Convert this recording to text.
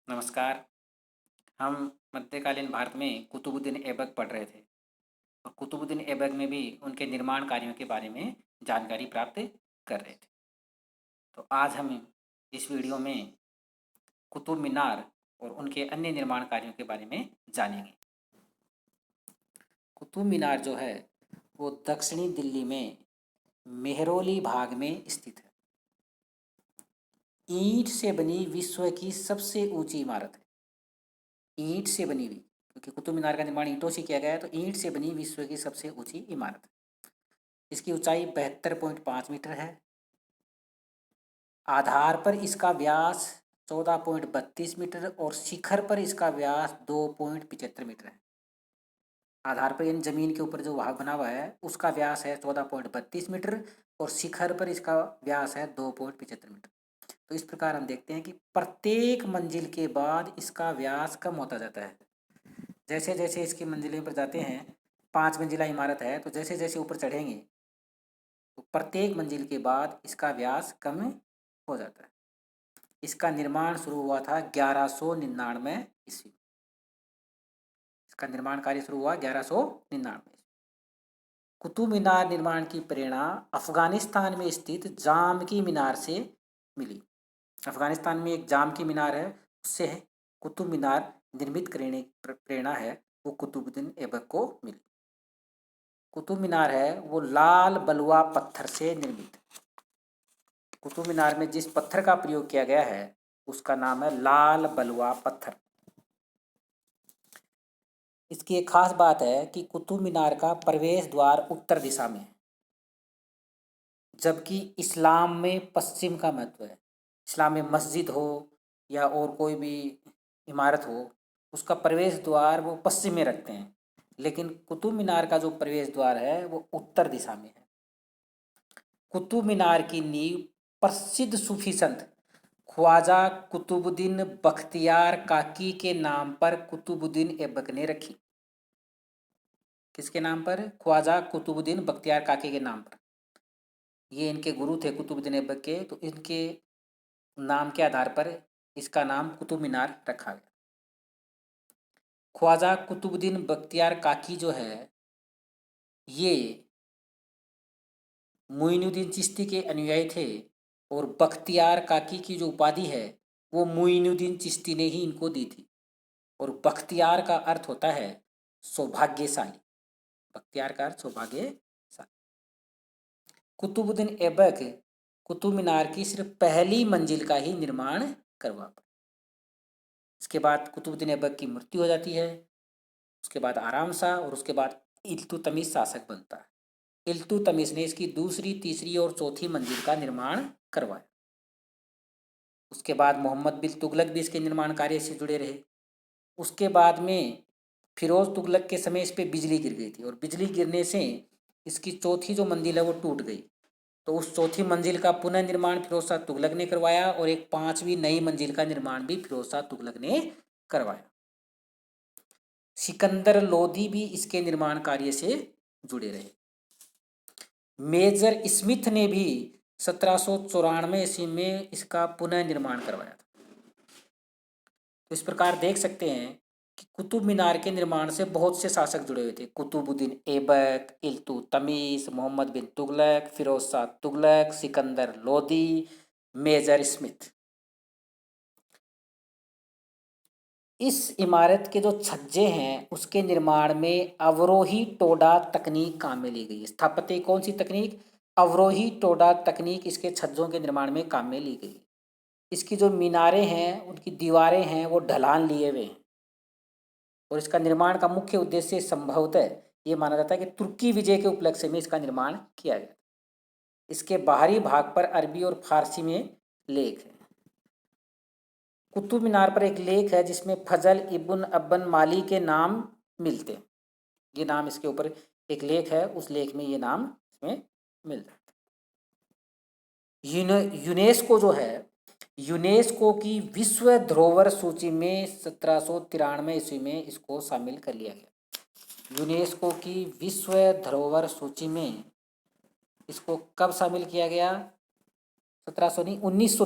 नमस्कार। हम मध्यकालीन भारत में कुतुबुद्दीन ऐबक पढ़ रहे थे और कुतुबुद्दीन ऐबक में भी उनके निर्माण कार्यों के बारे में जानकारी प्राप्त कर रहे थे। तो आज हम इस वीडियो में कुतुब मीनार और उनके अन्य निर्माण कार्यों के बारे में जानेंगे। कुतुब मीनार जो है वो दक्षिणी दिल्ली में मेहरौली भाग में स्थित है। ईंट से बनी विश्व की सबसे ऊंची इमारत है। ईंट से बनी हुई, क्योंकि कुतुब मीनार का निर्माण ईंटों से किया गया है, तो ईंट से बनी विश्व की सबसे ऊंची इमारत है। इसकी ऊंचाई 72.5 मीटर है। आधार पर इसका व्यास 14.32 मीटर और शिखर पर इसका व्यास 2.75 मीटर है। आधार पर यानी जमीन के ऊपर जो भाग बना हुआ है उसका व्यास है 14.32 मीटर और शिखर पर इसका व्यास है 2.75 मीटर। तो इस प्रकार हम देखते हैं कि प्रत्येक मंजिल के बाद इसका व्यास कम होता जाता है। जैसे जैसे इसकी मंजिलें पर जाते हैं, 5 मंजिला इमारत है, तो जैसे जैसे ऊपर चढ़ेंगे तो प्रत्येक मंजिल के बाद इसका व्यास कम हो जाता है। इसका निर्माण शुरू हुआ था 1199 ईस्वी। इसका निर्माण कार्य शुरू हुआ 1199। कुतुब मीनार निर्माण की प्रेरणा अफगानिस्तान में स्थित जाम की मीनार से मिली। अफगानिस्तान में एक जाम की मीनार है, उससे कुतुब मीनार निर्मित करने प्रेरणा है वो कुतुबुद्दीन ऐबक को मिली। कुतुब मीनार है वो लाल बलुआ पत्थर से निर्मित है। कुतुब मीनार में जिस पत्थर का प्रयोग किया गया है उसका नाम है लाल बलुआ पत्थर। इसकी एक खास बात है कि कुतुब मीनार का प्रवेश द्वार उत्तर दिशा में है, जबकि इस्लाम में पश्चिम का महत्व है। इस्लाम में मस्जिद हो या और कोई भी इमारत हो, उसका प्रवेश द्वार वो पश्चिम में रखते हैं, लेकिन कुतुब मीनार का जो प्रवेश द्वार है वो उत्तर दिशा में है। कुतुब मीनार की नींव प्रसिद्ध सूफी संत ख्वाजा कुतुबुद्दीन बख्तियार काकी के नाम पर कुतुबुद्दीन ऐबक ने रखी। किसके नाम पर? ख्वाजा कुतुबुद्दीन बख्तियार काकी के नाम पर। ये इनके गुरु थे कुतुबुद्दीन ऐबक के, तो इनके नाम के आधार पर इसका नाम कुतुब मीनार रखा गया। ख्वाजा कुतुबुद्दीन बख्तियार काकी जो है ये मोइनुद्दीन चिश्ती के अनुयायी थे और बख्तियार काकी की जो उपाधि है वो मोइनुद्दीन चिश्ती ने ही इनको दी थी। और बख्तियार का अर्थ होता है सौभाग्यशाली। बख्तियार का अर्थ सौभाग्यशाली। कुतुबुद्दीन ऐबक कुतुब मीनार की सिर्फ पहली मंजिल का ही निर्माण करवा पाए। इसके बाद कुतुबुद्दीन ऐबक की मृत्यु हो जाती है। उसके बाद आराम शाह और उसके बाद इल्तुतमिश शासक बनता है। इल्तुतमिश ने इसकी दूसरी, तीसरी और चौथी मंजिल का निर्माण करवाया। उसके बाद मोहम्मद बिन तुगलक भी इसके निर्माण कार्य से जुड़े रहे। उसके बाद में फिरोज तुगलक के समय इस पर बिजली गिर गई थी और बिजली गिरने से इसकी चौथी जो मंजिल है वो टूट गई। तो उस चौथी मंजिल का पुनः निर्माण फिरोज शाह तुगलक ने करवाया और एक 5वीं नई मंजिल का निर्माण भी फिरोज शाह तुगलक ने करवाया। सिकंदर लोदी भी इसके निर्माण कार्य से जुड़े रहे। मेजर स्मिथ ने भी 1794 ईस्वी में इसका पुनः निर्माण करवाया था। तो इस प्रकार देख सकते हैं कि कुतुब मीनार के निर्माण से बहुत से शासक जुड़े हुए थे। कुतुबुद्दीन ऐबक, इल्तुतमिश, मोहम्मद बिन तुगलक, फिरोज शाह तुगलक, सिकंदर लोदी, मेजर स्मिथ। इस इमारत के जो छज्जे हैं उसके निर्माण में अवरोही टोडा तकनीक काम में ली गई है। स्थापत्य कौन सी तकनीक? अवरोही टोडा तकनीक इसके छज्जों के निर्माण में काम में ली गई। इसकी जो मीनारें हैं उनकी दीवारें हैं वो ढलान लिए हुए हैं और इसका निर्माण का मुख्य उद्देश्य संभवतः ये माना जाता है कि तुर्की विजय के उपलक्ष्य में इसका निर्माण किया गया। इसके बाहरी भाग पर अरबी और फारसी में लेख है। कुतुब मीनार पर एक लेख है जिसमें फजल इब्न अब्बन माली के नाम मिलते हैं। ये नाम इसके ऊपर एक लेख है, उस लेख में ये नाम इसमें मिल जाता है। यूनेस्को जो है, यूनेस्को की विश्व धरोहर सूची में 1793 ईस्वी में इसको शामिल कर लिया गया। यूनेस्को की विश्व धरोहर सूची में इसको कब शामिल किया गया? 1700 नहीं, 1900